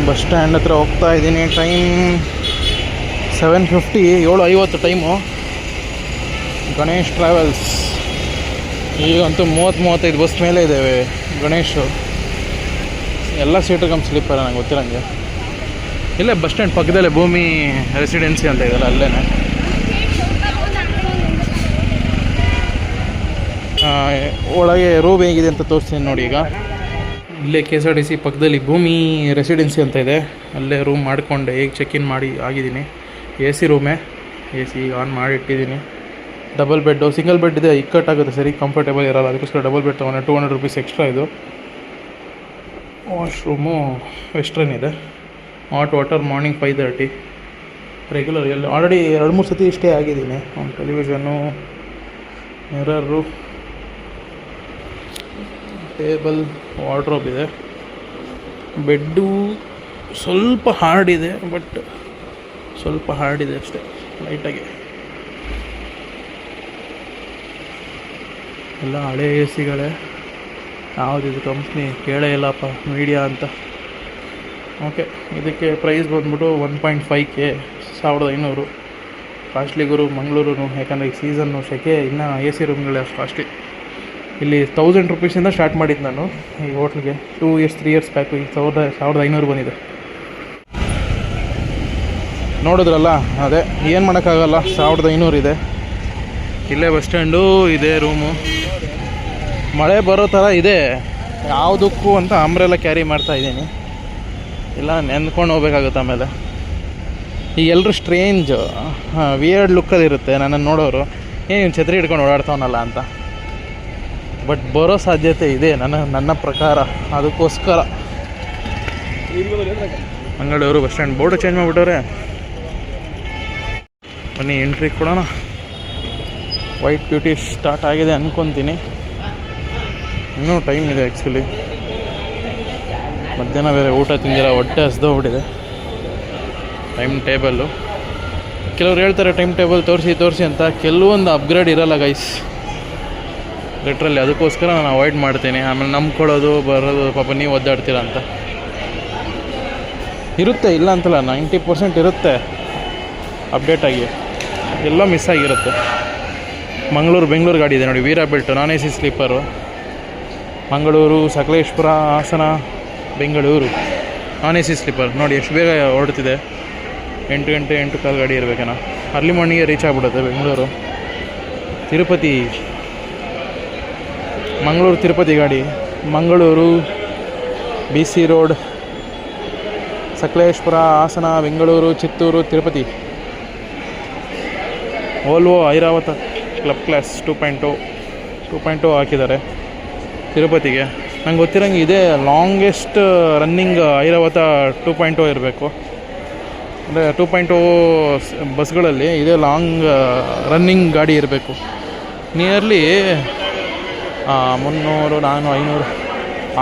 Bus stand ಹತ್ರ ಹೋಗ್ತಾ ಇದ್ದೀನಿ. Time 7:50, 7:50 time. ಗಣೇಶ್ ಟ್ರಾವೆಲ್ಸ್ ಈಗಂತೂ 30-35 ಬಸ್ ಮೇಲೆ ಇದ್ದಾವೆ ಗಣೇಶು. ಎಲ್ಲ ಸೀಟು ಕಮ್ ಸ್ಲೀಪರ್ ನಂಗೆ ಗೊತ್ತಿರಂಗೆ. ಇಲ್ಲೇ ಬಸ್ ಸ್ಟ್ಯಾಂಡ್ ಪಕ್ಕದಲ್ಲೇ ಭೂಮಿ ರೆಸಿಡೆನ್ಸಿ ಅಂತ ಇದೆಯಲ್ಲ, ಅಲ್ಲೇ ಒಳಗೆ ರೂಮ್ ಹೇಗಿದೆ ಅಂತ ತೋರಿಸ್ತೀನಿ ನೋಡಿ. ಈಗ ಇಲ್ಲೇ KSRTC ಪಕ್ಕದಲ್ಲಿ ಭೂಮಿ ರೆಸಿಡೆನ್ಸಿ ಅಂತ ಇದೆ, ಅಲ್ಲೇ ರೂಮ್ ಮಾಡಿಕೊಂಡೆ. ಈಗ ಚೆಕ್-ಇನ್ ಮಾಡಿ ಆಗಿದ್ದೀನಿ. AC ರೂಮೇ, AC ಆನ್ ಮಾಡಿ ಇಟ್ಟಿದ್ದೀನಿ. ಡಬಲ್ ಬೆಡ್ಡು, ಸಿಂಗಲ್ ಬೆಡ್ ಇದೆ, ಇಕ್ಕಟ್ಟಾಗುತ್ತೆ, ಸರಿ ಕಂಫರ್ಟೇಬಲ್ ಇರೋಲ್ಲ, ಅದಕ್ಕೋಸ್ಕರ ಡಬಲ್ ಬೆಡ್ ತೊಗೊಂಡೆ. 200 ರೂಪೀಸ್ ಎಕ್ಸ್ಟ್ರಾ ಇದು. ವಾಶ್ರೂಮು ವೆಸ್ಟ್ರನ್ ಇದೆ. Hot water morning 5:30 regular. ಎಲ್ಲ ಆಲ್ರೆಡಿ 2-3 ಸತಿ ಇಷ್ಟೇ ಆಗಿದ್ದೀನಿ. ಒಂದು ಟೆಲಿವಿಷನ್ನು, ಮಿರರು, ಟೇಬಲ್, ವಾರ್ಡ್ರೋಬ್ ಇದೆ. ಬೆಡ್ಡು ಸ್ವಲ್ಪ ಹಾರ್ಡ್ ಇದೆ, ಬಟ್ ಸ್ವಲ್ಪ ಹಾರ್ಡ್ ಇದೆ ಅಷ್ಟೇ, ಲೈಟಾಗಿ. ಎಲ್ಲ ಹಳೆ AC ಯಾವುದಿದು ಕಂಪ್ನಿ ಕೇಳೇ ಇಲ್ಲಪ್ಪ, ಮೀಡಿಯಾ ಅಂತ. ಓಕೆ, ಇದಕ್ಕೆ ಪ್ರೈಸ್ ಬಂದ್ಬಿಟ್ಟು 1.5K, 1500. ಕಾಸ್ಟ್ಲಿ ಗುರು ಮಂಗಳೂರು, ಯಾಕಂದರೆ ಈಗ ಸೀಸನ್ನು ಸೆಕೆ, ಇನ್ನೂ AC ರೂಮ್ಗಳೇ ಅಷ್ಟು ಕಾಸ್ಟ್ಲಿ. ಇಲ್ಲಿ 1000 ರೂಪೀಸಿಂದ ಸ್ಟಾರ್ಟ್ ಮಾಡಿದ್ದು ನಾನು ಈ ಹೋಟ್ಲಿಗೆ. 2 ಇಯರ್ಸ್ 3 ಇಯರ್ಸ್ ಬ್ಯಾಕು. ಈಗ 1500 ಬಂದಿದೆ. ನೋಡಿದ್ರಲ್ಲ, ಅದೇ ಏನು ಮಾಡೋಕ್ಕಾಗಲ್ಲ, 1500 ಇದೆ. ಇಲ್ಲೇ ಬಸ್ ಸ್ಟ್ಯಾಂಡು, ಇದೇ ರೂಮು. ಮಳೆ ಬರೋ ಥರ ಇದೆ, ಯಾವುದಕ್ಕೂ ಅಂತ ಅಂಬ್ರೆಲ್ಲ ಕ್ಯಾರಿ ಮಾಡ್ತಾಯಿದ್ದೀನಿ, ಇಲ್ಲ ನೆಂದ್ಕೊಂಡು ಹೋಗ್ಬೇಕಾಗುತ್ತೆ ಆಮೇಲೆ. ಈಗ ಎಲ್ಲರೂ ಸ್ಟ್ರೇಂಜ್ ವಿಯರ್ಡ್ ಲುಕ್ಕಲ್ಲಿರುತ್ತೆ ನನ್ನನ್ನು ನೋಡೋರು, ಏನು ಛತ್ರಿ ಹಿಡ್ಕೊಂಡು ಓಡಾಡ್ತಾವನಲ್ಲ ಅಂತ. ಬಟ್ ಬರೋ ಸಾಧ್ಯತೆ ಇದೆ ನನ್ನ ಪ್ರಕಾರ. ಅದಕ್ಕೋಸ್ಕರ Mangaluru bus stand board change ಮಾಡಿಬಿಟ್ಟವ್ರೆ. ಬನ್ನಿ ಎಂಟ್ರಿ ಕೊಡೋಣ. ವೈಟ್ ಬ್ಯೂಟಿ ಸ್ಟಾರ್ಟ್ ಆಗಿದೆ ಅಂದ್ಕೊತೀನಿ. ಇನ್ನೂ ಟೈಮ್ ಇದೆ ಆ್ಯಕ್ಚುಲಿ. ಮಧ್ಯಾಹ್ನ ಬೇರೆ ಊಟ ತಿಂದಿಲ್ಲ, ಹೊಟ್ಟೆ ಹಸ್ದೋಗ್ಬಿಟ್ಟಿದೆ. ಟೈಮ್ ಟೇಬಲ್ಲು ಕೆಲವ್ರು ಹೇಳ್ತಾರೆ ಟೈಮ್ ಟೇಬಲ್ ತೋರಿಸಿ ಅಂತ. ಕೆಲವೊಂದು ಅಪ್ಗ್ರೇಡ್ ಇರೋಲ್ಲ ಗೈಸ್, ಲಿಟ್ರಲ್ಲಿ. ಅದಕ್ಕೋಸ್ಕರ ನಾನು ಅವಾಯ್ಡ್ ಮಾಡ್ತೀನಿ. ಆಮೇಲೆ ನಂಬ್ಕೊಳ್ಳೋದು ಬರೋದು, ಪಾಪ ನೀವು ಒದ್ದಾಡ್ತೀರ ಅಂತ. ಇರುತ್ತೆ, ಇಲ್ಲ ಅಂತಲ್ಲ, 90% ಇರುತ್ತೆ ಅಪ್ಡೇಟಾಗಿ, ಎಲ್ಲ ಮಿಸ್ ಆಗಿರುತ್ತೆ. ಮಂಗಳೂರು ಬೆಂಗಳೂರು ಗಾಡಿ ಇದೆ ನೋಡಿ, ವೀರಾ ಬೆಲ್ಟು, ನಾನ್ AC ಸ್ಲೀಪರು. ಮಂಗಳೂರು, ಸಕಲೇಶ್ಪುರ, ಹಾಸನ, ಬೆಂಗಳೂರು ನಾನ್ AC ಸ್ಲೀಪರ್. ನೋಡಿ ಎಷ್ಟು ಬೇಗ ಹೊರಡ್ತಿದೆ. 8 ಗಂಟೆ 8:15 ಗಾಡಿ ಇರಬೇಕೇನೋ. ಅರ್ಲಿ ಮಾರ್ನಿಂಗೇ ರೀಚ್ ಆಗಿಬಿಡುತ್ತೆ ಬೆಂಗಳೂರು. ತಿರುಪತಿ, ಮಂಗಳೂರು ತಿರುಪತಿ ಗಾಡಿ. Mangaluru BC road, Sakleshpur, Hassan, Bengaluru, Chittoor, Tirupati. Volvo Airavat club class 2.0 ಹಾಕಿದ್ದಾರೆ ತಿರುಪತಿಗೆ. ನಂಗೆ ಗೊತ್ತಿರೋಂಗೆ ಇದೇ ಲಾಂಗೆಸ್ಟ್ ರನ್ನಿಂಗ್ ಐರಾವತ 2.0 ಇರಬೇಕು. ಅಂದರೆ 2.0 ಬಸ್ಗಳಲ್ಲಿ ಇದೇ ಲಾಂಗ್ ರನ್ನಿಂಗ್ ಗಾಡಿ ಇರಬೇಕು. ನಿಯರ್ಲಿ 300, 400, 500,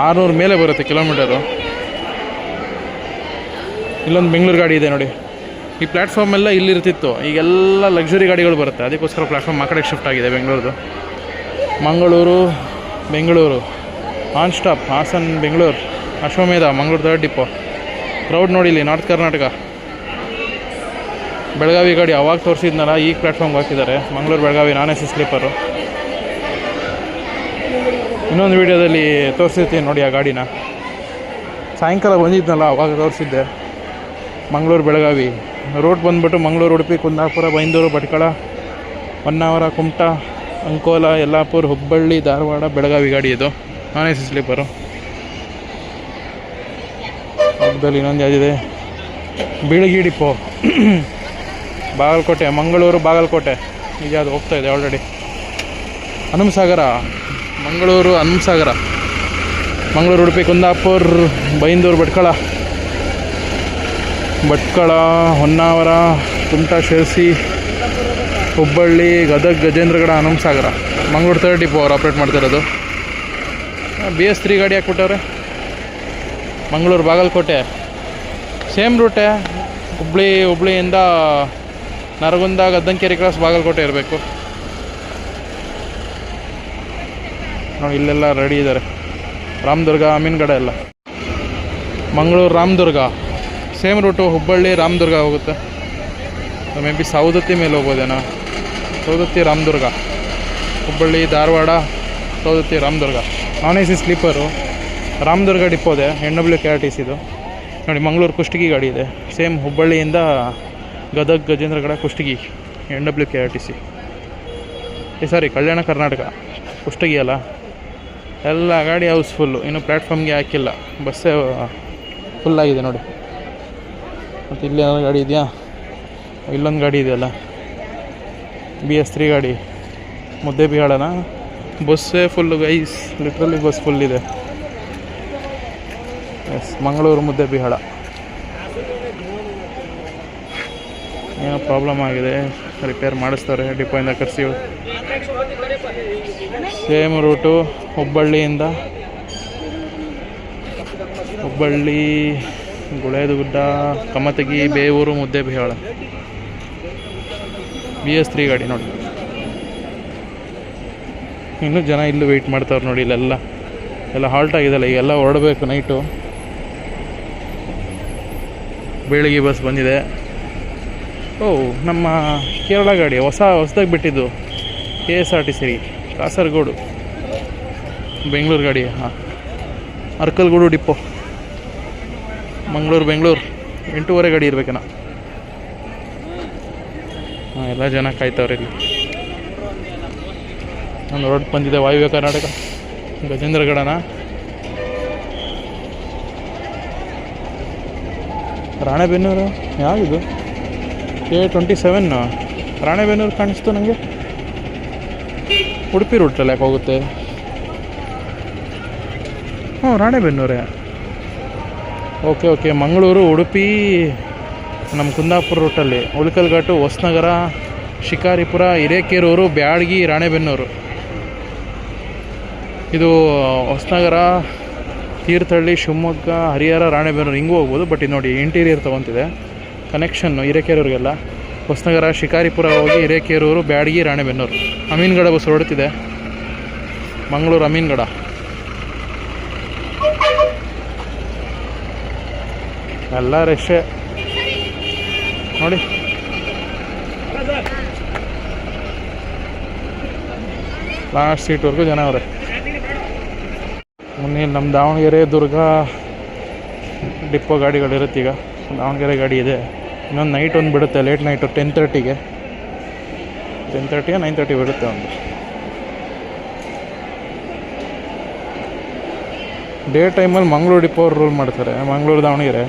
600 ಮೇಲೆ ಬರುತ್ತೆ ಕಿಲೋಮೀಟರು. ಇಲ್ಲೊಂದು ಬೆಂಗಳೂರು ಗಾಡಿ ಇದೆ ನೋಡಿ. ಈ ಪ್ಲ್ಯಾಟ್ಫಾರ್ಮೆಲ್ಲ ಇಲ್ಲಿರ್ತಿತ್ತು, ಈಗೆಲ್ಲ ಲಕ್ಸುರಿ ಗಾಡಿಗಳು ಬರುತ್ತೆ. ಅದಕ್ಕೋಸ್ಕರ ಪ್ಲ್ಯಾಟ್ಫಾರ್ಮ್ ಆ ಕಡೆಗೆ ಶಿಫ್ಟ್ ಆಗಿದೆ Bengaluru. Mangaluru Bengaluru non stop. Hassan Bengaluru, Ashwamedha, Mangaluru 3rd depot. Crowd ನೋಡಿ ಇಲ್ಲಿ, ನಾರ್ತ್ ಕರ್ನಾಟಕ. ಬೆಳಗಾವಿ ಗಾಡಿ ಅವಾಗ ತೋರಿಸಿದ್ನಲ್ಲ, ಈಗ ಪ್ಲ್ಯಾಟ್ಫಾರ್ಮ್ಗೆ ಹಾಕಿದ್ದಾರೆ. ಮಂಗಳೂರು ಬೆಳಗಾವಿ ನಾನ್ AC ಸ್ಲೀಪರು. ಇನ್ನೊಂದು ವೀಡಿಯೋದಲ್ಲಿ ತೋರಿಸಿರ್ತೀನಿ ನೋಡಿ ಆ ಗಾಡಿನ. ಸಾಯಂಕಾಲ ಬಂದಿದ್ನಲ್ಲ, ಅವಾಗ ತೋರಿಸಿದ್ದೆ. ಮಂಗಳೂರು ಬೆಳಗಾವಿ ರೂಟ್ ಬಂದುಬಿಟ್ಟು ಮಂಗಳೂರು, ಉಡುಪಿ, ಕುಂದಾಪುರ, ಬೈಂದೂರು, ಭಟ್ಕಳ, ಹೊನ್ನಾವರ, ಕುಮಟಾ, ಅಂಕೋಲ, ಯಲ್ಲಾಪುರ, ಹುಬ್ಬಳ್ಳಿ, ಧಾರವಾಡ, ಬೆಳಗಾವಿ ಗಾಡಿ ಇದು ನಾನ್ AC ಸ್ಲೀಪರು. ಪಕ್ಕದಲ್ಲಿ ಇನ್ನೊಂದು ಯಾವುದಿದೆ, ಬೀಳಗಿ ಡಿಪೋ, ಬಾಗಲಕೋಟೆ, ಮಂಗಳೂರು ಬಾಗಲಕೋಟೆ. ಈಗ ಅದು ಹೋಗ್ತಾಯಿದೆ already. Hanumasagar, Mangaluru Hanumasagar, Mangaluru, Udupi, Kundapura, Byndoor, Bhatkal, Honnavar, Kumta, Sirsi, Hubballi, Gadag, Gajendragad, Hanumasagar. Mangaluru 3rd depot ಅವ್ರು ಆಪ್ರೇಟ್ ಮಾಡ್ತಿರೋದು. BS3 ಗಾಡಿ ಹಾಕ್ಬಿಟ್ಟವ್ರೆ. ಮಂಗಳೂರು ಬಾಗಲಕೋಟೆ ಸೇಮ್ ರೂಟೇ. ಹುಬ್ಳಿಯಿಂದ ನರಗುಂದ, ಗದ್ದಂಕೆರೆ ಕ್ರಾಸ್, ಬಾಗಲಕೋಟೆ ಇರಬೇಕು ನೋಡಿ. ಇಲ್ಲೆಲ್ಲ ರೆಡಿ ಇದ್ದಾರೆ. ರಾಮದುರ್ಗ, ಅಮೀನ್ಗಡ ಎಲ್ಲ. ಮಂಗಳೂರು ರಾಮದುರ್ಗ ಸೇಮ್ ರೂಟು ಹುಬ್ಬಳ್ಳಿ ರಾಮದುರ್ಗ ಹೋಗುತ್ತೆ. ಮೇ ಬಿ ಸವದತ್ತಿ ಮೇಲೆ ಹೋಗ್ಬೋದೇನೋ. ಸವದತ್ತಿ ರಾಮದುರ್ಗ, ಹುಬ್ಬಳ್ಳಿ ಧಾರವಾಡ, ಸವದತ್ತಿ ರಾಮದುರ್ಗ. ನಾನ್ AC ಸ್ಲೀಪರು. ರಾಮದುರ್ಗ ಡಿಪ್ಪೋದೆ NWKRTCದು ನೋಡಿ. ಮಂಗಳೂರು ಕುಷ್ಟಗಿ ಗಾಡಿ ಇದೆ. ಸೇಮ್ ಹುಬ್ಬಳ್ಳಿಯಿಂದ ಗದಗ್ ಗಜೇಂದ್ರಗಡ ಕುಷ್ಟಗಿ NWKRTC. ಸಾರಿ, ಕಲ್ಯಾಣ ಕರ್ನಾಟಕ ಕುಷ್ಟಗಿ ಅಲ್ಲ. ಎಲ್ಲ ಗಾಡಿ ಹೌಸ್ಫುಲ್ಲು. ಇನ್ನು ಪ್ಲ್ಯಾಟ್ಫಾರ್ಮ್ಗೆ ಹಾಕಿಲ್ಲ, ಬಸ್ಸೇ ಫುಲ್ಲಾಗಿದೆ ನೋಡಿ. ಮತ್ತು ಇಲ್ಲಿ ಯಾವ ಗಾಡಿ ಇದೆಯಾ? ಇಲ್ಲೊಂದು ಗಾಡಿ ಇದೆಯಲ್ಲ, BS3 ಗಾಡಿ. ಮುದ್ದೇಬಿಹಾಳನ ಬಸ್ಸೇ full guys, literally bus full ಇದೆ. ಎಸ್, ಮಂಗಳೂರು ಮುದ್ದೇಬಿಹಾಳ. ಏನೋ ಪ್ರಾಬ್ಲಮ್ ಆಗಿದೆ, ರಿಪೇರ್ ಮಾಡಿಸ್ತಾರೆ. ಡಿಪೋಯಿಂದ ಕರೆಸಿ. ಸೇಮ್ ರೂಟು ಹುಬ್ಬಳ್ಳಿಯಿಂದ ಹುಬ್ಬಳ್ಳಿ, ಗುಳೇದಗುಡ್ಡ, ಕಮತಗಿ, ಬೇವೂರು, ಮುದ್ದೇಬಿಹಾಳ. BS3 ಗಾಡಿ ನೋಡಿ. ಇನ್ನೂ ಜನ ಇಲ್ಲೂ ವೆಯ್ಟ್ ಮಾಡ್ತಾವ್ರು ನೋಡಿ. ಇಲ್ಲೆಲ್ಲ ಹಾಲ್ಟ್ ಆಗಿದೆಲ್ಲ, ಈಗೆಲ್ಲ ಹೊರಡಬೇಕು ನೈಟು. ಬೆಳಿಗ್ಗೆ ಬಸ್ ಬಂದಿದೆ. ನಮ್ಮ ಕೇರಳ ಗಾಡಿ ಹೊಸದಾಗಿ ಬಿಟ್ಟಿದ್ದು KSRTC ಕಾಸರಗೋಡು ಬೆಂಗಳೂರು ಗಾಡಿ. ಹಾಂ, ಅರ್ಕಲ್ಗೂಡು ಡಿಪೋ, ಬೆಂಗಳೂರು 8:15 ಗಾಡಿ ಇರ್ಬೇಕೇನ. ಹಾಂ, ಎಲ್ಲ ಜನ ಕಾಯ್ತವ್ರೆ ಇಲ್ಲಿ. ಒಂದು ರೋಡ್ ಬಂದಿದೆ, ವಾಯುವ್ಯ ಕರ್ನಾಟಕ ಗಜೇಂದ್ರಗಡನ. ರಾಣೆಬೆನ್ನೂರು ಯಾವುದು? A27 ರಾಣೆಬೆನ್ನೂರು ಕಾಣಿಸ್ತು ನನಗೆ. ಉಡುಪಿ ರೂಟಲ್ಲಿ ಯಾಕೆ ಹೋಗುತ್ತೆ? ಹ್ಞೂ, ರಾಣೆಬೆನ್ನೂರೇ. ಓಕೆ, ಮಂಗಳೂರು, ಉಡುಪಿ, ನಮ್ಮ ಕುಂದಾಪುರ ರೂಟಲ್ಲಿ. ಉಳಿಕಲ್ಘಾಟು, ಹೊಸನಗರ, ಶಿಕಾರಿಪುರ, ಹಿರೇಕೆರೂರು, ಬ್ಯಾಡಗಿ, ರಾಣೆಬೆನ್ನೂರು. ಇದು ಹೊಸನಗರ, ತೀರ್ಥಹಳ್ಳಿ, ಶಿವಮೊಗ್ಗ, ಹರಿಹರ, ರಾಣೆಬೆನ್ನೂರು ಹಿಂಗೂ ಹೋಗ್ಬೋದು. ಬಟ್ ಇದು ನೋಡಿ, ಇಂಟೀರಿಯರ್ ತೊಗೊತಿದೆ ಕನೆಕ್ಷನ್ನು ಹಿರೇಕೆರೂರಿಗೆಲ್ಲ. ಹೊಸನಗರ, ಶಿಕಾರಿಪುರ ಹೋಗಿ ಹಿರೇಕೆರೂರು, ಬ್ಯಾಡಗಿ, ರಾಣೆಬೆನ್ನೂರು. ಅಮೀನ್ಗಡ ಬಸ್ ಹೊರಡ್ತಿದೆ, ಮಂಗಳೂರು ಅಮೀನ್ಗಡ. ಎಲ್ಲ ರಶ್ಶೆ ನೋಡಿ. ಲಾಸ್ಟ್ ಸೀಟ್ವರೆಗೂ ಜನ ಅವರೇ. ಮೊನ್ನೆ ನಮ್ಮ ದಾವಣಗೆರೆ ದುರ್ಗ ಡಿಪೋ ಗಾಡಿಗಳಿರುತ್ತೆ. ಈಗ ದಾವಣಗೆರೆ ಗಾಡಿ ಇದೆ. ಇನ್ನೊಂದು ನೈಟ್ ಒಂದು ಬಿಡುತ್ತೆ, ಲೇಟ್ ನೈಟು 10:30ಗೆ 9:30 ಬಿಡುತ್ತೆ ಒಂದು. ಡೇ ಟೈಮಲ್ಲಿ ಮಂಗಳೂರು ಡಿಪೋ ಅವ್ರು ರೂಲ್ ಮಾಡ್ತಾರೆ. ಮಂಗಳೂರು ದಾವಣಗೆರೆ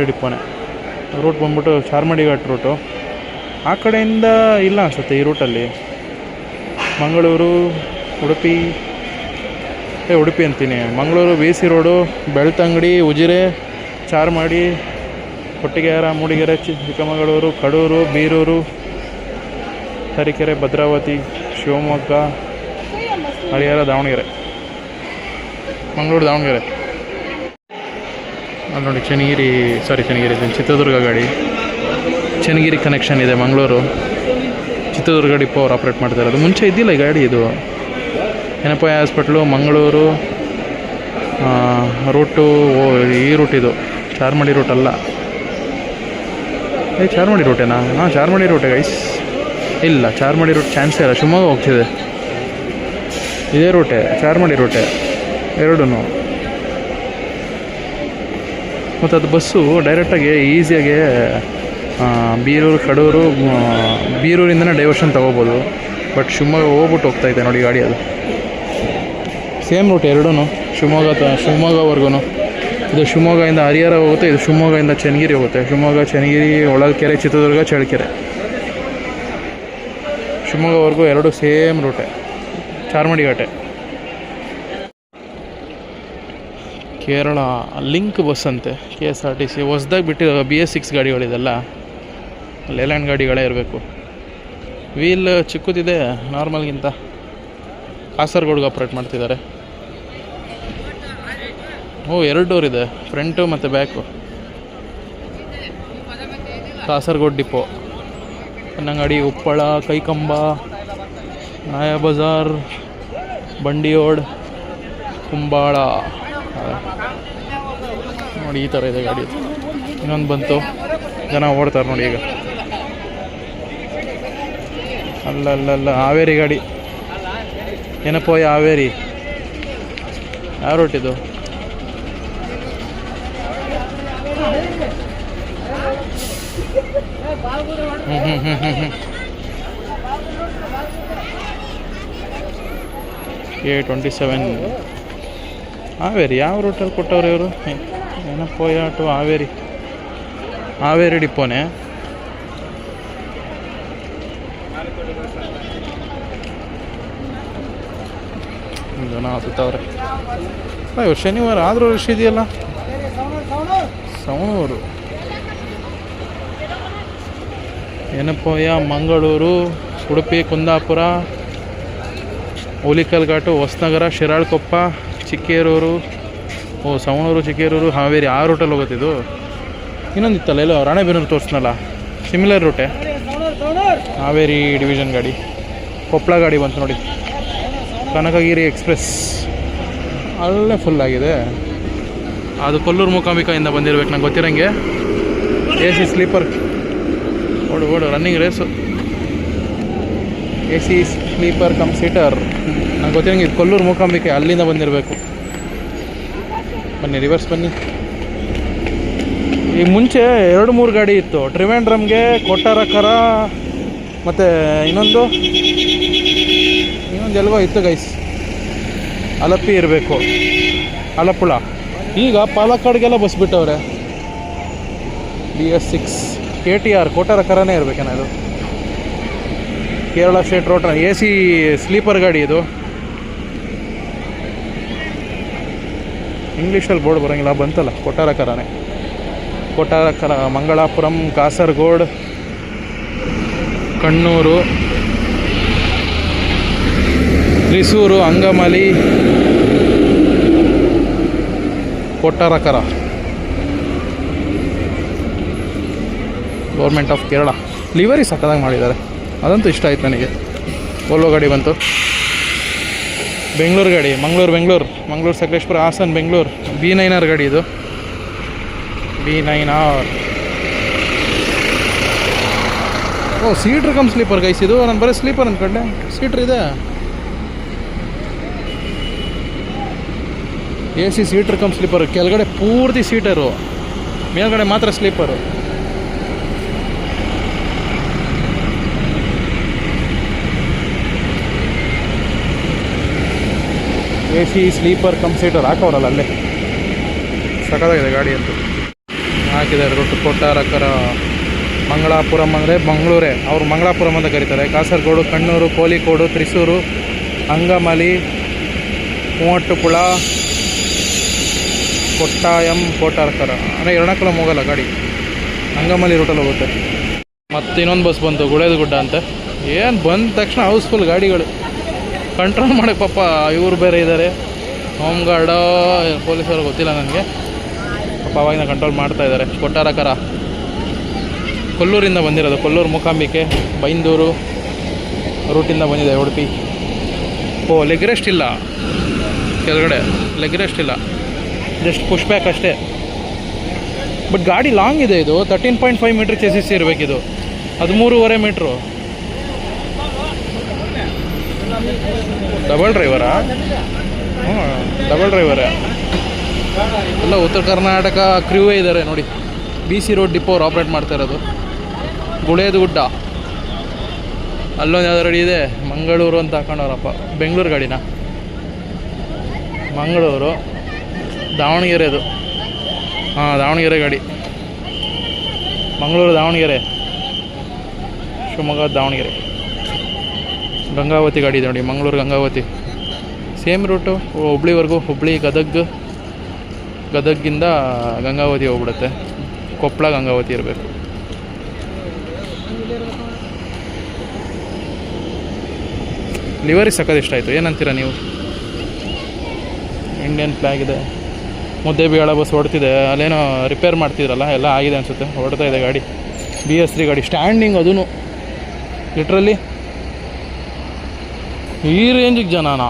ಡಿಪೋನೇ. ರೂಟ್ ಬಂದ್ಬಿಟ್ಟು ಚಾರ್ಮಡಿ ಘಾಟ್ ರೂಟು. ಆ ಕಡೆಯಿಂದ ಇಲ್ಲ ಅನಿಸುತ್ತೆ ಈ ರೂಟಲ್ಲಿ. ಮಂಗಳೂರು, ಉಡುಪಿ ಅಂತೀನಿ, ಮಂಗಳೂರು BC ರೋಡು, ಬೆಳ್ತಂಗಡಿ, ಉಜಿರೆ, ಚಾರ್ಮಾಡಿ, ಕೊಟ್ಟಿಗೆಹಾರ, ಮೂಡಿಗೆರೆ, ಚಿಕ್ಕಮಗಳೂರು, ಕಡೂರು, ಬೀರೂರು, ತರೀಕೆರೆ, ಭದ್ರಾವತಿ, ಶಿವಮೊಗ್ಗ, ಹರಿಹರ, ದಾವಣಗೆರೆ, ಮಂಗಳೂರು ದಾವಣಗೆರೆ. ಅಲ್ಲಿ ನೋಡಿ ಚನ್ನಗಿರಿ ಚಿತ್ರದುರ್ಗ ಗಾಡಿ. ಚನ್ನಗಿರಿ ಕನೆಕ್ಷನ್ ಇದೆ. ಮಂಗಳೂರು ಚಿತ್ರದುರ್ಗ ಡಿಪೋ ಅವ್ರು ಆಪ್ರೇಟ್ ಮಾಡ್ತಾ ಇರೋದು. ಮುಂಚೆ ಇದ್ದಿಲ್ಲ ಈ ಗಾಡಿ. ಇದು ಏನಪ್ಪ ಹಾಸ್ಪಿಟ್ಲು, ಮಂಗಳೂರು ರೂಟು. ಈ ರೂಟ್ ಇದು ಚಾರ್ಮಡಿ ರೂಟ್ ಅಲ್ಲ. ಚಾರ್ಮಡಿ ರೂಟೇನಾ? ಹಾಂ, ಚಾರ್ಮಡಿ ರೂಟೇ ಗೈಸ್. ಇಲ್ಲ, ಚಾರ್ಮಡಿ ರೂಟ್ ಚಾನ್ಸೇ ಇಲ್ಲ. ಶಿವಮೊಗ್ಗ ಹೋಗ್ತಿದೆ. ಇದೇ ರೂಟೇ, ಚಾರ್ಮಡಿ ರೂಟೇ ಎರಡೂ. ಮತ್ತು ಅದು ಬಸ್ಸು ಡೈರೆಕ್ಟಾಗಿ ಈಸಿಯಾಗಿ ಬೀರೂರು, ಕಡೂರು, ಬೀರೂರಿಂದನೇ ಡೈವರ್ಷನ್ ತೊಗೋಬೋದು. ಬಟ್ ಶಿವಮೊಗ್ಗ ಹೋಗ್ಬಿಟ್ಟು ಹೋಗ್ತಾಯಿದೆ ನೋಡಿ ಗಾಡಿ. ಅದು ಸೇಮ್ ರೂಟ್ ಎರಡೂ, ಶಿವಮೊಗ್ಗವರೆಗೂ. ಇದು ಶಿವಮೊಗ್ಗದಿಂದ ಹರಿಹರ ಹೋಗುತ್ತೆ, ಇದು ಶಿವಮೊಗ್ಗದಿಂದ ಚನ್ನಗಿರಿ ಹೋಗುತ್ತೆ. ಶಿವಮೊಗ್ಗ, ಚನ್ನಗಿರಿ, ಹೊಳಲ್ಕೆರೆ, ಚಿತ್ರದುರ್ಗ, ಚಳ್ಳಕೆರೆ, ಶಿವಮೊಗ್ಗವರೆಗೂ ಎರಡು same Rutte, Charmadi ಘಾಟೆ. Kerala link bus ಅಂತೆ, KSRTC ಹೊಸ್ದಾಗಿ ಬಿಟ್ಟಿರೋ BS6 ಗಾಡಿಗಳಿದೆಲ್ಲ ಲೇಲ್ಯಾಂಡ್ ಗಾಡಿಗಳೇ ಇರಬೇಕು. ವೀಲ್ ಚಿಕ್ಕದಿದೆ ನಾರ್ಮಲ್ಗಿಂತ. ಕಾಸರಗೋಡಿಗೆ ಆಪ್ರೇಟ್ ಮಾಡ್ತಿದ್ದಾರೆ. ಎರಡು ಡೋರ್ ಇದೆ, ಫ್ರಂಟು ಮತ್ತು ಬ್ಯಾಕು. ಕಾಸರಗೋಡು ಡಿಪೋ, ಕನ್ನಂಗಾಡಿ, ಉಪ್ಪಳ, ಕೈಕಂಬ, ನಾಯಾ ಬಜಾರ್, ಬಂಡಿಯೋಡ್, ಕುಂಬಾಳ ನೋಡಿ, ಈ ಥರ ಇದೆ ಗಾಡಿ. ಇನ್ನೊಂದು ಬಂತು, ಜನ ಓಡ್ತಾರೆ ನೋಡಿ ಈಗ. ಅಲ್ಲ ಹಾವೇರಿ ಗಾಡಿ, ಏನಪ್ಪೋ ಹಾವೇರಿ. ಯಾರು ಹೊಟ್ಟಿದ್ದು? A27 ಹಾವೇರಿ. ಯಾವ ರೂಟಲ್ಲಿ ಕೊಟ್ಟವ್ರು ಇವರು? ಏನಪ್ಪೋ ಟು ಹಾವೇರಿ ಡಿಪೋನೆ. ಜನ ಹತ್ತವ್ರೆ. ಅಯ್ಯೋ, ಶನಿವಾರ ಆದರೂ ರಶ್ ಇದೆಯಲ್ಲ. ಸವಣೂರು, ಏನಪ್ಪಯ್ಯ, ಮಂಗಳೂರು, ಉಡುಪಿ, ಕುಂದಾಪುರ, ಹುಲಿಕಲ್ ಘಾಟು, ಹೊಸನಗರ, ಶಿರಾಳಕೊಪ್ಪ, ಚಿಕ್ಕೇರೂರು. ಸವಣೂರು, ಚಿಕ್ಕೇರೂರು, ಹಾವೇರಿ. ಆ ರೂಟಲ್ಲಿ ಹೋಗುತ್ತಿದ್ದು. ಇನ್ನೊಂದಿತ್ತಲ್ಲ ಎಲ್ಲೋ ರಾಣೆಬೆನ್ನೂರು ತೋರಿಸ್ನಲ್ಲ, ಸಿಮಿಲರ್ ರೂಟೆ. ಹಾವೇರಿ ಡಿವಿಷನ್ ಗಾಡಿ. ಕೊಪ್ಪಳ ಗಾಡಿ ಬಂತು ನೋಡಿ, ಕನಕಗಿರಿ ಎಕ್ಸ್ಪ್ರೆಸ್. ಅಲ್ಲೇ ಫುಲ್ ಆಗಿದೆ. ಅದು ಕೊಲ್ಲೂರು ಮೂಕಾಂಬಿಕೆಯಿಂದ ಬಂದಿರ್ಬೇಕು ನಂಗೆ ಗೊತ್ತಿರೋಂಗೆ. AC sleeper. ಓಡು running race. AC sleeper cum seater. ನಂಗೆ ಗೊತ್ತಿರೋಂಗೆ ಇದು ಕೊಲ್ಲೂರು ಮೂಕಾಂಬಿಕೆ, ಅಲ್ಲಿಂದ ಬಂದಿರಬೇಕು. ಬನ್ನಿ, ರಿವರ್ಸ್ ಬನ್ನಿ. ಈಗ ಮುಂಚೆ 2-3 ಗಾಡಿ ಇತ್ತು. ಟ್ರಿವೆಂಡ್ರಮ್ಗೆ, ಕೊಟ್ಟಾರಕರ, ಮತ್ತು ಇನ್ನೊಂದು ಎಲ್ಗೋ ಇತ್ತು ಗೈಸ್. ಅಲಪ್ಪಿ ಇರಬೇಕು, ಅಲಪ್ಪುಳ. ಈಗ ಪಾಲಕ್ಕಾಡ್ಗೆಲ್ಲ ಬಸ್ ಬಿಟ್ಟವ್ರೆ. BS6 KTR ಕೊಟ್ಟಾರಕರನೇ ಇರಬೇಕೇನ ಇದು. Kerala state road AC sleeper ಗಾಡಿ ಇದು. ಇಂಗ್ಲೀಷಲ್ಲಿ ಬೋರ್ಡ್ ಬರೋಂಗಿಲ್ಲ, ಬಂತಲ್ಲ ಕೊಟ್ಟಾರಕರನೇ. Kottarakkara, Mangalapuram, Kasaragod, Kannur, Thrissur, Angamaly, Kottarakkara. Government of Kerala. Livery ಸಕ್ಕದಾಗಿ ಮಾಡಿದ್ದಾರೆ, ಅದಂತೂ ಇಷ್ಟ ಆಯ್ತು ನನಗೆ. ಓಲ್ವೋ ಗಾಡಿ ಬಂತು. ಬೆಂಗಳೂರು ಗಾಡಿ, ಮಂಗಳೂರು ಸಕಲೇಶ್ಪುರ, ಹಾಸನ್, ಬೆಂಗಳೂರು. B9R ಗಾಡಿ ಇದು. B9R. Seater come sleeper guys ಇದು. ನಾನು ಬರೀ ಸ್ಲೀಪರ್ ಅಂದ್ಕೊಂಡೆ, ಸೀಟ್ರ್ ಇದೆ. AC seater cum sleeper. ಕೆಳಗಡೆ ಪೂರ್ತಿ ಸೀಟರು, ಮೇಲ್ಗಡೆ ಮಾತ್ರ sleeper. AC sleeper cum seater ಹಾಕೋರಲ್ಲ ಅಲ್ಲೇ. ಸಖತ್ತಾಗಿದೆ ಗಾಡಿ ಅಂತೂ. ಹಾಕಿದ್ದಾರೆ ರೂಟ್. ಕೊಟ್ಟಾರಕರ, ಮಂಗಳಾಪುರಂ ಅಂದರೆ ಮಂಗಳೂರೇ, ಅವ್ರು ಮಂಗಳಾಪುರಂ ಅಂತ ಕರೀತಾರೆ. ಕಾಸರಗೋಡು, ಕಣ್ಣೂರು, ಕೋಳಿಕೋಡು, ತ್ರಿಸೂರು, ಅಂಗಮಲಿ, ಮೂವಟ್ಟುಪುಳ, ಕೊಟ್ಟಾಯಂ, ಕೊಟ್ಟಾರಕರ. ಅಂದರೆ ಎರ್ನಾಕುಳಂ ಹೋಗಲ್ಲ ಗಾಡಿ, ಅಂಗಮಲಿ ರೂಟಲ್ಲಿ ಹೋಗುತ್ತೆ. ಮತ್ತು ಇನ್ನೊಂದು ಬಸ್ ಬಂತು, ಗುಳೇದಗುಡ್ಡ ಅಂತ. ಏನು ಬಂದ ತಕ್ಷಣ ಹೌಸ್ಫುಲ್ ಗಾಡಿಗಳು. ಕಂಟ್ರೋಲ್ ಮಾಡೋಕ್ಕೆ ಪಾಪ ಇವರು ಬೇರೆ ಇದ್ದಾರೆ, ಹೋಮ್ ಗಾರ್ಡ, ಪೊಲೀಸರು ಗೊತ್ತಿಲ್ಲ ನನಗೆ. ಪಾಪ ಅವಾಗಿನ ಕಂಟ್ರೋಲ್ ಮಾಡ್ತಾಯಿದ್ದಾರೆ. ಕೊಟ್ಟಾರಕರ ಕೊಲ್ಲೂರಿಂದ ಬಂದಿರೋದು. ಕೊಲ್ಲೂರು ಮೂಕಾಂಬಿಕೆ, ಬೈಂದೂರು ರೂಟಿಂದ ಬಂದಿದೆ. ಉಡುಪಿ. ಲೆಗ್ ರೆಸ್ಟ್ ಇಲ್ಲ ಕೆಳಗಡೆ, ಲೆಗ್ ರೆಸ್ಟ್ ಇಲ್ಲ, ಜಸ್ಟ್ ಪುಷ್ ಬ್ಯಾಕ್ ಅಷ್ಟೇ. ಬಟ್ ಗಾಡಿ ಲಾಂಗ್ ಇದೆ ಇದು. 13.5 ಮೀಟ್ರ್ ಚೆಸಿಸ್ ಇರಬೇಕಿದು. 13.5 ಮೀಟ್ರು. ಡಬಲ್ ಡ್ರೈವರಾ? ಡಬಲ್ ಡ್ರೈವರೇ. ಎಲ್ಲ ಉತ್ತರ ಕರ್ನಾಟಕ ಕ್ರ್ಯೂವೇ ಇದ್ದಾರೆ ನೋಡಿ. BC ರೋಡ್ ಡಿಪೋ ಅವ್ರು ಆಪ್ರೇಟ್ ಮಾಡ್ತಾ ಇರೋದು. ಗುಳೇದಗುಡ್ಡ ಅಲ್ಲೊಂದು ಯಾವ್ದು ರೆಡಿ ಇದೆ, ಮಂಗಳೂರು ಅಂತ ಹಾಕೊಂಡವ್ರಪ್ಪ. ಬೆಂಗಳೂರು ಗಾಡಿನ, ಮಂಗಳೂರು, ದಾವಣಗೆರೆ ಅದು. ದಾವಣಗೆರೆ ಗಾಡಿ. ಮಂಗಳೂರು, ದಾವಣಗೆರೆ, ಶಿವಮೊಗ್ಗ, ದಾವಣಗೆರೆ. ಗಂಗಾವತಿ ಗಾಡಿ ಇದೆ ನೋಡಿ, ಮಂಗಳೂರು ಗಂಗಾವತಿ. ಸೇಮ್ ರೂಟು ಹುಬ್ಳಿವರೆಗೂ. ಹುಬ್ಳಿ, ಗದಗಿಂದ ಗಂಗಾವತಿ ಹೋಗ್ಬಿಡುತ್ತೆ. ಕೊಪ್ಪಳ, ಗಂಗಾವತಿ ಇರಬೇಕು. ಲಿವರಿ ಸಕ್ಕತ್ ಇಷ್ಟ ಆಯಿತು. ಏನಂತೀರ ನೀವು? ಇಂಡಿಯನ್ ಫ್ಲ್ಯಾಗ್ ಇದೆ. ಮುದ್ದೇಬಿಹಾಳ ಬಸ್ ಹೊಡ್ತಿದೆ. ಅಲ್ಲೇನೋ ರಿಪೇರ್ ಮಾಡ್ತಿದ್ರಲ್ಲ, ಎಲ್ಲ ಆಗಿದೆ ಅನಿಸುತ್ತೆ. ಹೊಡ್ತಾ ಇದೆ ಗಾಡಿ. BS3 ಗಾಡಿ. ಸ್ಟ್ಯಾಂಡಿಂಗ್ ಅದೂ ಲಿಟ್ರಲ್ಲಿ. ಈ ರೇಂಜಿಗೆ ಜನನಾ?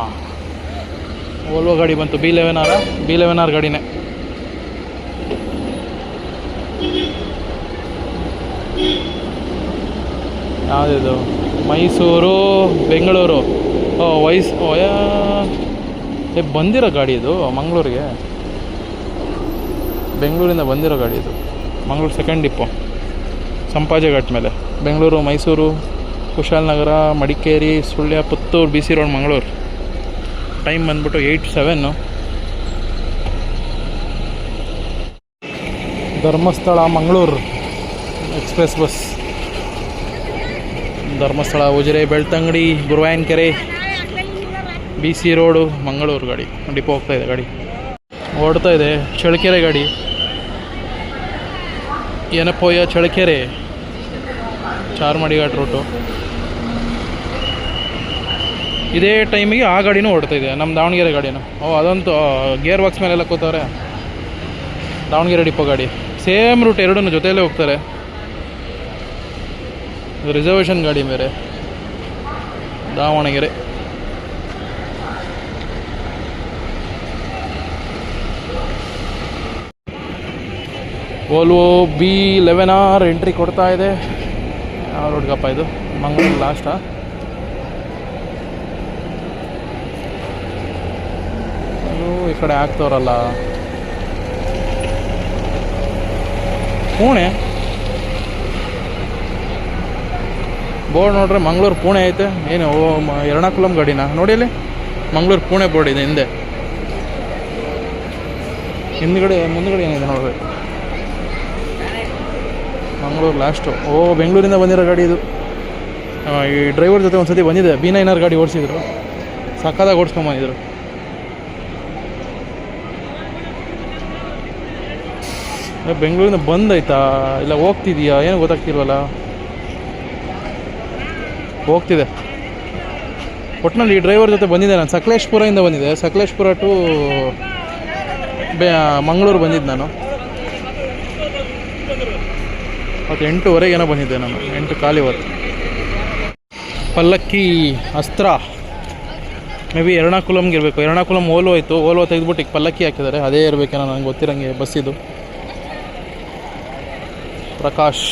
ವೋಲ್ವೋ ಗಾಡಿ ಬಂತು, ಬಿ11 ಗಾಡಿನೇ. ಯಾವುದಿದು? ಮೈಸೂರು ಬೆಂಗಳೂರು ಬಂದಿರೋ ಗಾಡಿ ಇದು ಮಂಗಳೂರಿಗೆ. ಬೆಂಗಳೂರಿಂದ ಬಂದಿರೋ ಗಾಡಿ ಇದು. ಮಂಗಳೂರು ಸೆಕೆಂಡ್ ಡಿಪೋ, ಸಂಪಾಜೆ ಘಾಟ್ ಮೇಲೆ. Bengaluru, Mysuru, Kushalnagar, Madikeri, Sullia, Puttur, BC road, Mangaluru. Time ಬಂದ್ಬಿಟ್ಟು 8:07. Dharmasthala Mangaluru express bus. Dharmasthala, Ujire, Belthangady, Guruvayanakere, BC road, Mangaluru ಗಾಡಿ ಡಿಪೋ ಹೋಗ್ತಾಯಿದೆ. ಗಾಡಿ ಓಡ್ತಾ ಇದೆ. ಚಳ್ಳಕೆರೆ ಗಾಡಿ, ಏನಪ್ಪಯ್ಯ ಚಳ್ಳಕೆರೆ, ಚಾರ್ಮಾಡಿ ಘಾಟ್ ರೂಟು. ಇದೇ ಟೈಮಿಗೆ ಆ ಗಾಡಿನೂ ಓಡ್ತಾಯಿದೆ, ನಮ್ಮ ದಾವಣಗೆರೆ ಗಾಡಿನೂ. ಅದಂತೂ ಗೇರ್ ಬಾಕ್ಸ್ ಮೇಲೆಲ್ಲ ಕೂತವ್ರೆ. ದಾವಣಗೆರೆ ಡಿಪೋ ಗಾಡಿ ಸೇಮ್ ರೂಟ್, ಎರಡೂ ಜೊತೆಯಲ್ಲೇ ಹೋಗ್ತಾರೆ. ರಿಸರ್ವೇಷನ್ ಗಾಡಿ ಬೇರೆ. ದಾವಣಗೆರೆ ವೋಲ್ವೋ B11 ಎಂಟ್ರಿ ಕೊಡ್ತಾ ಇದೆ. ಯಾವ ರೋಡ್ಗಪ್ಪ ಇದು? ಮಂಗಳೂರು ಲಾಸ್ಟಾ? ಈ ಕಡೆ ಆಗ್ತವ್ರಲ್ಲ. ಪುಣೆ ಬೋರ್ಡ್ ನೋಡ್ರೆ ಮಂಗಳೂರು ಪುಣೆ ಐತೆ. ಏನು ಎರ್ನಾಕುಲಂ ಗಾಡಿನ ನೋಡಿ ಅಲ್ಲಿ, ಮಂಗಳೂರು ಪುಣೆ ಬೋರ್ಡ್ ಇದೆ ಹಿಂದೆ. ಮುಂದುಗಡೆ ಏನಿದೆ ನೋಡ್ಬೇಕು. ಮಂಗಳೂರು ಲಾಸ್ಟು. ಬೆಂಗಳೂರಿಂದ ಬಂದಿರೋ ಗಾಡಿ ಇದು. ಈ ಡ್ರೈವರ್ ಜೊತೆ ಒಂದು ಸತಿ ಬಂದಿದೆ. B9 ಗಾಡಿ ಓಡಿಸಿದ್ರು, ಸಕ್ಕದಾಗಿ ಓಡಿಸ್ಕೊಂಬಂದಿದ್ರು. ಬೆಂಗಳೂರಿಂದ ಬಂದೈತಾ ಇಲ್ಲ ಹೋಗ್ತಿದೀಯಾ ಏನು ಗೊತ್ತಾಗ್ತಿಲ್ವಲ್ಲ. ಹೋಗ್ತಿದೆ ಒಟ್ಟಿನಲ್ಲಿ. ಈ ಡ್ರೈವರ್ ಜೊತೆ ಬಂದಿದ್ದೆ ನಾನು. ಸಕಲೇಶ್ಪುರದಿಂದ ಬಂದಿದ್ದೆ. ಸಕಲೇಶ್ಪುರ ಟು ಮಂಗಳೂರು ಬಂದಿದ್ದು ನಾನು. ಮತ್ತು 8:00 ಏನೋ ಬಂದಿದ್ದೆ ನಾನು. 8 ಕಾಲು ಇವತ್ತು. ಪಲ್ಲಕ್ಕಿ ಅಸ್ತ್ರ ಮೇ ಬಿ ಎರ್ನಾಕುಲಮ್ಗೆ ಇರಬೇಕು. ಎರ್ನಾಕುಲಂ ಓಲ್ವೋ ಇತ್ತು, ಓಲ್ವೋ ತೆಗೆದ್ಬಿಟ್ಟು ಈಗ ಪಲ್ಲಕ್ಕಿ ಹಾಕಿದ್ದಾರೆ. ಅದೇ ಇರಬೇಕೇನೋ ನನಗೆ ಗೊತ್ತಿರಂಗೆ ಬಸ್ಸಿದು. ಪ್ರಕಾಶ್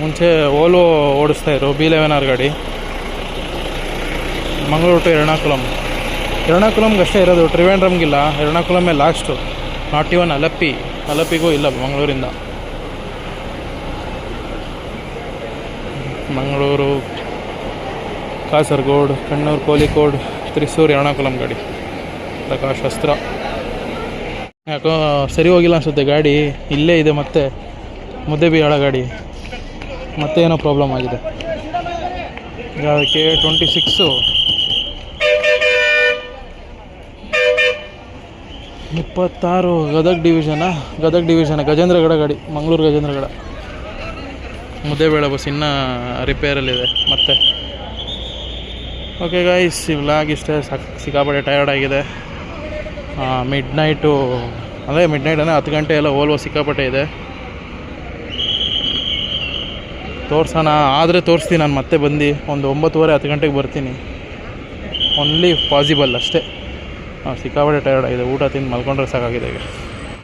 ಮುಂಚೆ ಓಲ್ವೋ ಓಡಿಸ್ತಾಯಿದ್ರು, B11 ಗಾಡಿ. ಮಂಗಳೂರು ಟು ಎರ್ನಾಕುಲಮ್ಗೆ ಅಷ್ಟೇ ಇರೋದು, ಟ್ರಿವೆಂಡ್ರಮ್ಗಿಲ್ಲ. ಎರ್ನಾಕುಲಮ್ಮೇ ಲಾಸ್ಟು. ನಾಟ್ ಇವನ್ ಅಲಪ್ಪಿಗೂ ಇಲ್ಲ ಮಂಗಳೂರಿಂದ. ಮಂಗಳೂರು, ಕಾಸರಗೋಡು, ಕಣ್ಣೂರು, ಕೋಳಿಕೋಡ್, ತ್ರಿಸೂರು, ಎರ್ನಾಕುಲಂ ಗಾಡಿ. ಪ್ರಕಾಶ್ ಅಸ್ತ್ರ. ಯಾಕೋ ಸರಿ ಹೋಗಿಲ್ಲ ಅನಿಸುತ್ತೆ ಗಾಡಿ. ಇಲ್ಲೇ ಇದೆ ಮತ್ತೆ ಮುದ್ದೆಬಿಹಾಳ ಗಾಡಿ. ಮತ್ತೆ ಏನೋ ಪ್ರಾಬ್ಲಮ್ ಆಗಿದೆ. ಅದಕ್ಕೆ 26 26 ಗದಗ ಡಿವಿಷನ ಗಜೇಂದ್ರಗಡ ಗಾಡಿ. ಮಂಗಳೂರು ಗಜೇಂದ್ರಗಡ ಮುದ್ದೆಬೇಳೆ ಬಸ್ ಇನ್ನೂ ರಿಪೇರಲ್ಲಿದೆ ಮತ್ತೆ. ಓಕೆ ಗೈಸ್, ಈ ವ್ಲಾಗ್ ಇಷ್ಟೇ. ಸಿಕ್ಕಾಪಟ್ಟೆ ಟಯರ್ಡ್ ಆಗಿದೆ. ಮಿಡ್ ನೈಟ್ ಅಂದರೆ 10 ಗಂಟೆ ಎಲ್ಲ ಓಲ್ವೋ ಸಿಕ್ಕಾಪಟ್ಟೆ ಇದೆ. ತೋರ್ಸೋಣ ಆದರೆ ತೋರಿಸ್ತೀನಿ ನಾನು ಮತ್ತೆ ಬಂದು. ಒಂದು 9:30 10 ಗಂಟೆಗೆ ಬರ್ತೀನಿ. ಓನ್ಲಿ ಪಾಸಿಬಲ್ ಅಷ್ಟೇ. ಸಿಕ್ಕಾಪಟ್ಟೆ ಟಯರ್ಡ್ ಆಗಿದೆ. ಊಟ ತಿಂದು ಮಲ್ಕೊಂಡ್ರೆ ಸಾಕಾಗಿದೆ ಈಗ.